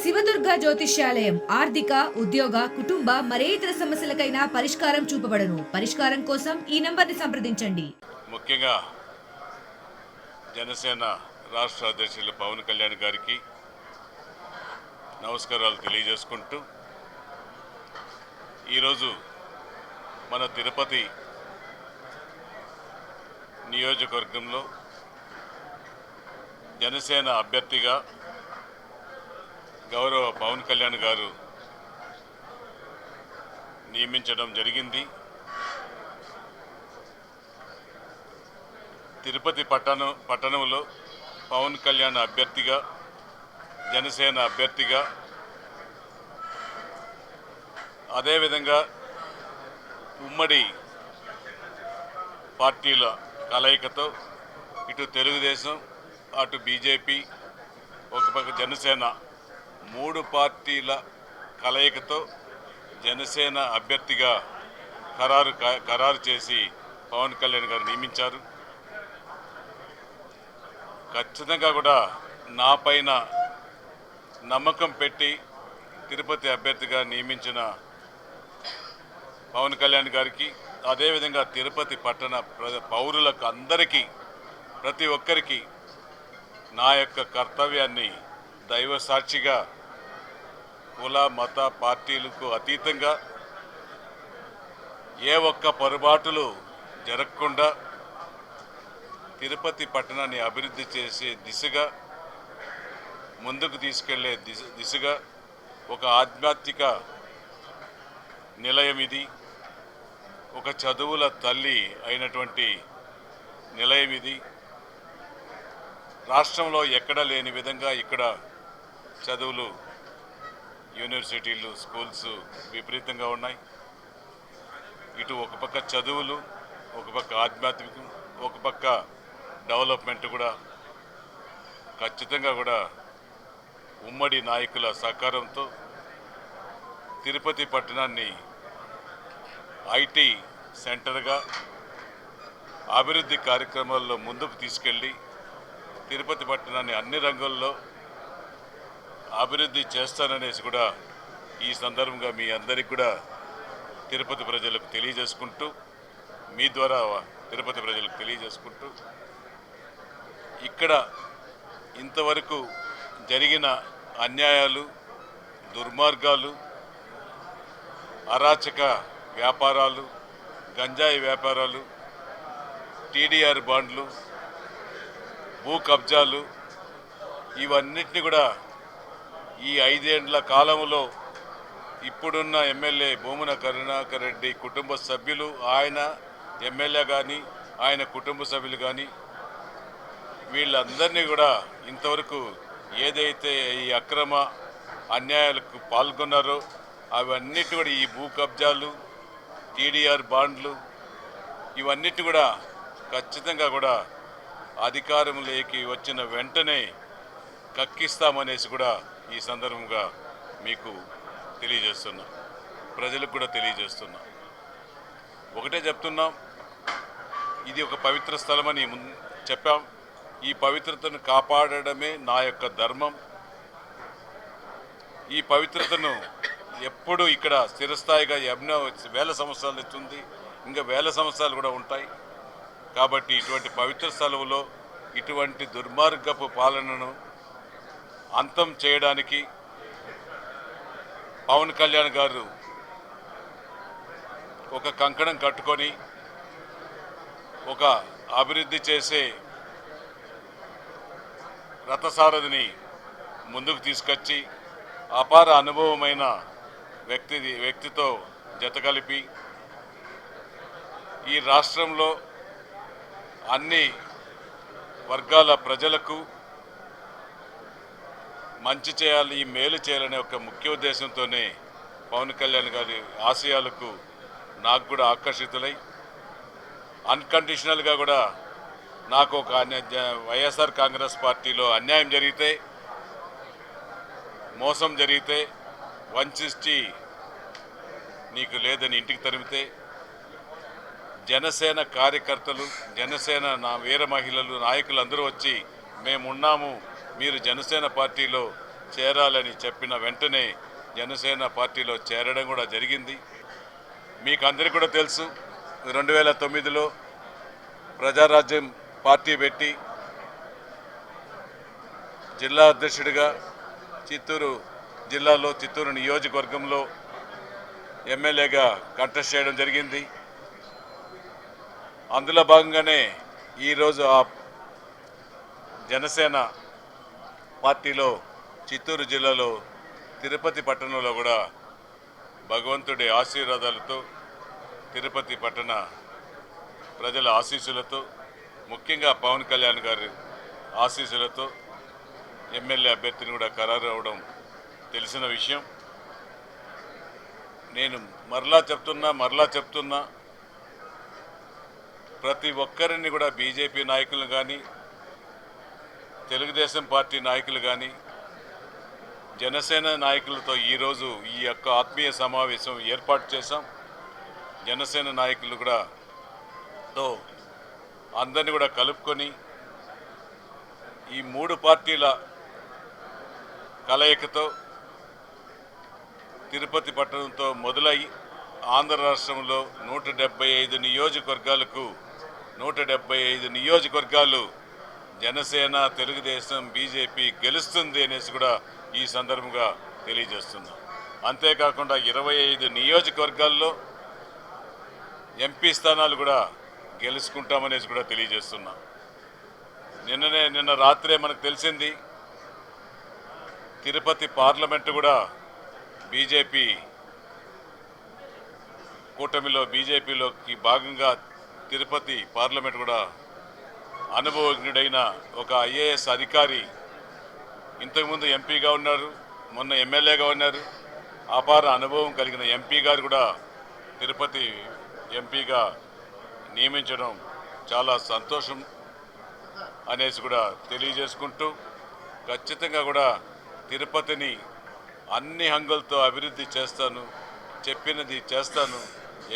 శివదుర్గ జ్యోతిష్యాలయం ఆర్థిక ఉద్యోగ కుటుంబ మరే ఇతర సమస్యలకైనా పరిష్కారం చూపబడను. పరిష్కారం కోసం ఈ నంబర్ని సంప్రదించండి. ముఖ్యంగా జనసేన రాష్ట్ర అధ్యక్షులు పవన్ కళ్యాణ్ గారికి నమస్కారాలు తెలియజేసుకుంటూ ఈరోజు మన తిరుపతి నియోజకవర్గంలో జనసేన అభ్యర్థిగా గౌరవ పవన్ కళ్యాణ్ గారు నియమించడం జరిగింది. తిరుపతి పట్టణంలో పవన్ కళ్యాణ్ అభ్యర్థిగా, జనసేన అభ్యర్థిగా, అదేవిధంగా ఉమ్మడి పార్టీల కలయికతో ఇటు తెలుగుదేశం, అటు బీజేపీ, ఒక పక్క జనసేన, 3 పార్టీల కలయికతో జనసేన అభ్యర్థిగా ఖరారు చేసి పవన్ కళ్యాణ్ గారు నియమించారు. ఖచ్చితంగా కూడా నా పైన నమ్మకం పెట్టి తిరుపతి అభ్యర్థిగా నియమించిన పవన్ కళ్యాణ్ గారికి, అదేవిధంగా తిరుపతి పట్టణ పౌరులకు అందరికీ, ప్రతి ఒక్కరికి నా యొక్క కర్తవ్యాన్ని దైవ సాక్షిగా కుల మత పార్టీలకు అతీతంగా ఏ ఒక్క పొరపాటులు జరగకుండా తిరుపతి పట్టణాన్ని అభివృద్ధి చేసే దిశగా, ముందుకు తీసుకెళ్లే దిశగా ఒక ఆధ్యాత్మిక నిలయం ఇది. ఒక చదువుల తల్లి అయినటువంటి నిలయం ఇది. రాష్ట్రంలో ఎక్కడ లేని విధంగా ఇక్కడ చదువులు, యూనివర్సిటీలు, స్కూల్స్ విపరీతంగా ఉన్నాయి. ఇటు ఒక పక్క చదువులు, ఒక పక్క ఆధ్యాత్మికం, ఒక పక్క డెవలప్మెంట్ కూడా ఖచ్చితంగా కూడా ఉమ్మడి నాయకుల సహకారంతో తిరుపతి పట్టణాన్ని ఐటీ సెంటర్గా అభివృద్ధి కార్యక్రమాల్లో ముందుకు తీసుకెళ్ళి తిరుపతి పట్టణాన్ని అన్ని రంగాల్లో అభివృద్ధి చేస్తాననేసి కూడా ఈ సందర్భంగా మీ అందరికీ కూడా తిరుపతి ప్రజలకు తెలియజేసుకుంటూ, మీ ద్వారా తిరుపతి ప్రజలకు తెలియజేసుకుంటూ, ఇక్కడ ఇంతవరకు జరిగిన అన్యాయాలు, దుర్మార్గాలు, అరాచక వ్యాపారాలు, గంజాయి వ్యాపారాలు, టీడీఆర్ బాండ్లు, భూ కబ్జాలు, ఇవన్నిటిని కూడా ఈ 5 ఏళ్ల కాలంలో ఇప్పుడున్న ఎమ్మెల్యే భూమన కరుణాకర్ రెడ్డి కుటుంబ సభ్యులు, ఆయన ఎమ్మెల్యే కానీ, ఆయన కుటుంబ సభ్యులు కానీ, వీళ్ళందరినీ కూడా ఇంతవరకు ఏదైతే ఈ అక్రమ అన్యాయాలకు పాల్గొన్నారో అవన్నిటి కూడా, ఈ భూ కబ్జాలు, టీడీఆర్ బాండ్లు, ఇవన్నిటి కూడా ఖచ్చితంగా కూడా అధికారంలోకి వచ్చిన వెంటనే కక్కిస్తామనేసి కూడా ఈ సందర్భంగా మీకు తెలియజేస్తున్నా, ప్రజలకు కూడా తెలియజేస్తున్నా. ఒకటే చెప్తున్నాం, ఇది ఒక పవిత్ర స్థలమని చెప్పాం. ఈ పవిత్రతను కాపాడడమే నా యొక్క ధర్మం. ఈ పవిత్రతను ఎప్పుడు ఇక్కడ స్థిరస్థాయిగా ఎన్నో వేల సంవత్సరాలు ఇస్తుంది, ఇంకా వేల సంవత్సరాలు కూడా ఉంటాయి. కాబట్టి ఇటువంటి పవిత్ర స్థలంలో ఇటువంటి దుర్మార్గపు పాలనను అంతం చేయడానికి పవన్ కళ్యాణ్ గారు ఒక కంకణం కట్టుకొని ఒక అభివృద్ధి చేసే రథసారథిని ముందుకు తీసుకొచ్చి అపార అనుభవమైన వ్యక్తితో జతకలిపి ఈ రాష్ట్రంలో అన్ని వర్గాల ప్రజలకు మంచి చేయాలి, మేలు చేయాలనే ఒక ముఖ్య ఉద్దేశంతోనే పవన్ కళ్యాణ్ గారి ఆశయాలకు నాకు కూడా ఆకర్షితులై అన్కండిషనల్గా కూడా నాకు ఒక వైఎస్ఆర్ కాంగ్రెస్ పార్టీలో అన్యాయం జరిగితే, మోసం జరిగితే, వంచి నీకు లేదని ఇంటికి తరిమితే జనసేన కార్యకర్తలు, జనసేన వీర మహిళలు, నాయకులు అందరూ వచ్చి మేమున్నాము, మీరు జనసేన పార్టీలో చేరాలని చెప్పిన వెంటనే జనసేన పార్టీలో చేరడం కూడా జరిగింది. మీకు అందరికీ కూడా తెలుసు 2009లో ప్రజారాజ్యం పార్టీ పెట్టి జిల్లా అధ్యక్షుడిగా చిత్తూరు జిల్లాలో చిత్తూరు నియోజకవర్గంలో ఎమ్మెల్యేగా కంటెస్ట్ చేయడం జరిగింది. అందులో భాగంగానే ఈరోజు ఆ జనసేన పార్టీలో చిత్తూరు జిల్లాలో తిరుపతి పట్టణంలో కూడా భగవంతుడి ఆశీర్వాదాలతో తిరుపతి పట్టణ ప్రజల ఆశీస్సులతో ముఖ్యంగా పవన్ కళ్యాణ్ గారి ఆశీస్సులతో ఎమ్మెల్యే అభ్యర్థిని కూడా ఖరారు అవడం తెలిసిన విషయం. నేను మరలా చెప్తున్నా ప్రతి ఒక్కరిని కూడా బీజేపీ నాయకులు కానీ తెలుగుదేశం పార్టీ నాయకులు కానీ జనసేన నాయకులతో ఈరోజు ఈ యొక్క ఆత్మీయ సమావేశం ఏర్పాటు చేశాం. జనసేన నాయకులు కూడా తో అందరినీ కూడా కలుపుకొని ఈ మూడు పార్టీల కలయికతో తిరుపతి పట్టణంతో మొదలై ఆంధ్ర రాష్ట్రంలో 175 నియోజకవర్గాలకు 175 నియోజకవర్గాలు జనసేన తెలుగుదేశం బీజేపీ గెలుస్తుంది అనేసి కూడా ఈ సందర్భంగా తెలియజేస్తున్నాం. అంతేకాకుండా 25 నియోజకవర్గాల్లో ఎంపీ స్థానాలు కూడా గెలుచుకుంటామనేసి కూడా తెలియజేస్తున్నాం. నిన్న రాత్రే మనకు తెలిసింది తిరుపతి పార్లమెంటు కూడా బీజేపీ కూటమిలో బీజేపీలోకి భాగంగా తిరుపతి పార్లమెంట్ కూడా అనుభవజ్ఞుడైన ఒక ఐఏఎస్ అధికారి ఇంతకుముందు ఎంపీగా ఉన్నారు, మొన్న ఎమ్మెల్యేగా ఉన్నారు, అపార అనుభవం కలిగిన ఎంపీ గారు కూడా తిరుపతి ఎంపీగా నియమించడం చాలా సంతోషం అనేసి కూడా తెలియజేసుకుంటూ ఖచ్చితంగా కూడా తిరుపతిని అన్ని హంగులతో అభివృద్ధి చేస్తాను, చెప్పినది చేస్తాను,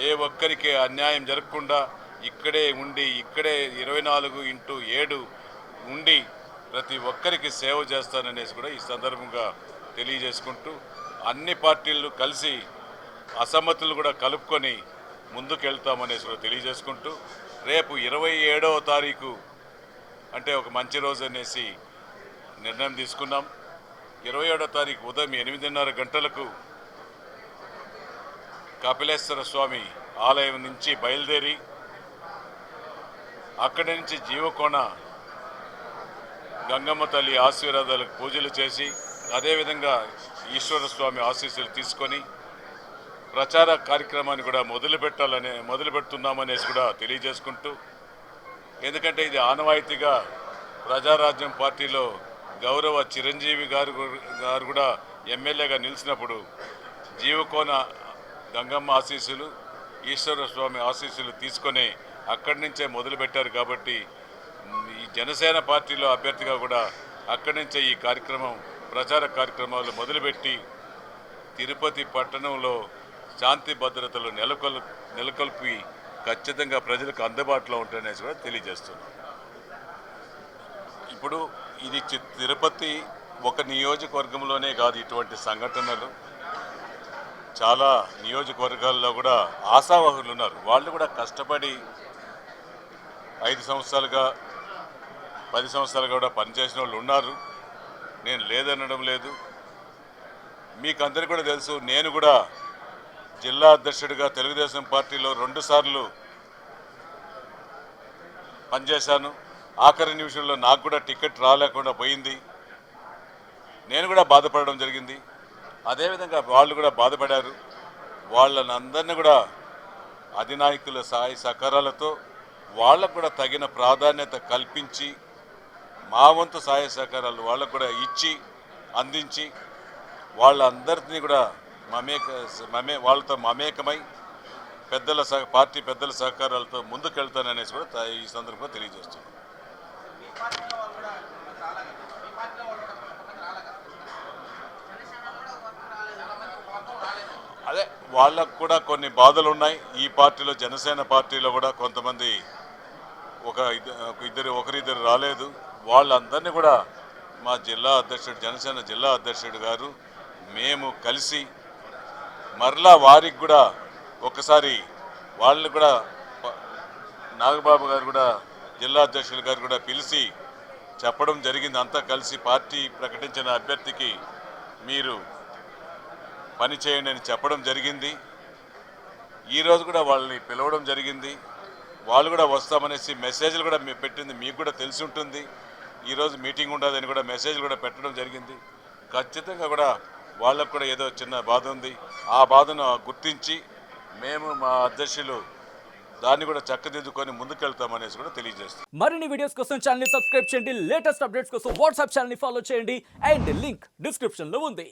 ఏ ఒక్కరికి అన్యాయం జరగకుండా ఇక్కడే 24/7 ఉండి ప్రతి ఒక్కరికి సేవ చేస్తాననేసి కూడా ఈ సందర్భంగా తెలియజేసుకుంటూ అన్ని పార్టీలు కలిసి అసమ్మతులు కూడా కలుపుకొని ముందుకెళ్తామనేసి కూడా తెలియజేసుకుంటూ రేపు 27వ తారీఖు అంటే ఒక మంచి రోజు అనేసి నిర్ణయం తీసుకున్నాం. 27వ తారీఖు ఉదయం 8:30 గంటలకు కపిలేశ్వర స్వామి ఆలయం నుంచి బయలుదేరి అక్కడి నుంచి జీవకోణ గంగమ్మ తల్లి ఆశీర్వాదాలకు పూజలు చేసి అదేవిధంగా ఈశ్వర స్వామి ఆశీస్సులు తీసుకొని ప్రచార కార్యక్రమాన్ని కూడా మొదలు పెడుతున్నామనేసి కూడా తెలియజేసుకుంటూ, ఎందుకంటే ఇది ఆనవాయితీగా ప్రజారాజ్యం పార్టీలో గౌరవ చిరంజీవి గారు కూడా ఎమ్మెల్యేగా నిలిచినప్పుడు జీవకోన గంగమ్మ ఆశీస్సులు ఈశ్వర స్వామి ఆశీస్సులు తీసుకొని అక్కడి నుంచే మొదలుపెట్టారు. కాబట్టి ఈ జనసేన పార్టీలో అభ్యర్థిగా కూడా అక్కడి నుంచే ఈ ప్రచార కార్యక్రమాలు మొదలుపెట్టి తిరుపతి పట్టణంలో శాంతి భద్రతలు నెలకొల్పి ఖచ్చితంగా ప్రజలకు అందుబాటులో ఉంటాయనేసి కూడా తెలియజేస్తున్నాం. ఇప్పుడు ఇది తిరుపతి ఒక నియోజకవర్గంలోనే కాదు, ఇటువంటి సంఘటనలు చాలా నియోజకవర్గాల్లో కూడా ఆశావాహులు ఉన్నారు. వాళ్ళు కూడా కష్టపడి 5 సంవత్సరాలుగా 10 సంవత్సరాలుగా కూడా పనిచేసిన వాళ్ళు ఉన్నారు. నేను లేదనడం లేదు. మీకు అందరికీ కూడా తెలుసు, నేను కూడా జిల్లా అధ్యక్షుడిగా తెలుగుదేశం పార్టీలో 2 సార్లు పనిచేశాను. ఆఖరి నిమిషంలో నాకు కూడా టికెట్ రాలేకుండా పోయింది. నేను కూడా బాధపడడం జరిగింది. అదేవిధంగా వాళ్ళు కూడా బాధపడారు. వాళ్ళనందరినీ కూడా అధినాయకుల సహాయ సహకారాలతో వాళ్ళకు కూడా తగిన ప్రాధాన్యత కల్పించి మా వంతు సహాయ సహకారాలు వాళ్ళకు కూడా ఇచ్చి అందించి వాళ్ళందరినీ కూడా వాళ్ళతో మమేకమై పార్టీ పెద్దల సహకారాలతో ముందుకెళ్తాననేసి కూడా ఈ సందర్భంగా తెలియజేస్తున్నాను. అదే వాళ్ళకు కూడా కొన్ని బాధలు ఉన్నాయి. ఈ పార్టీలో జనసేన పార్టీలో కూడా కొంతమంది ఒకరిద్దరు రాలేదు. వాళ్ళందరినీ కూడా మా జిల్లా అధ్యక్షుడు జనసేన జిల్లా అధ్యక్షుడు గారు మేము కలిసి మరలా వారికి కూడా ఒకసారి వాళ్ళు కూడా నాగబాబు గారు కూడా జిల్లా అధ్యక్షులు గారు కూడా పిలిచి చెప్పడం జరిగింది. అంతా కలిసి పార్టీ ప్రకటించిన అభ్యర్థికి మీరు పని చేయండి అని చెప్పడం జరిగింది. ఈరోజు కూడా వాళ్ళని పిలవడం జరిగింది. వాళ్ళు కూడా వస్తామనేసి మెసేజ్లు కూడా పెట్టింది, మీకు కూడా తెలిసి ఉంటుంది. ఈరోజు మీటింగ్ ఉండదని కూడా మెసేజ్లు కూడా పెట్టడం జరిగింది. ఖచ్చితంగా కూడా వాళ్ళకు కూడా ఏదో చిన్న బాధ ఉంది. ఆ బాధను గుర్తించి మేము మా అధ్యక్షులు దాన్ని కూడా చక్కదిద్దుకొని ముందుకెళ్తామనేసి కూడా తెలియజేస్తాం. మరిన్ని వీడియోస్ కోసం ఛానల్ ని సబ్స్క్రైబ్ చేయండి. లేటెస్ట్ అప్డేట్స్ కోసం వాట్సాప్ ఛానల్ ని ఫాలో చేయండి. అండ్ లింక్ డిస్క్రిప్షన్ లో ఉంది.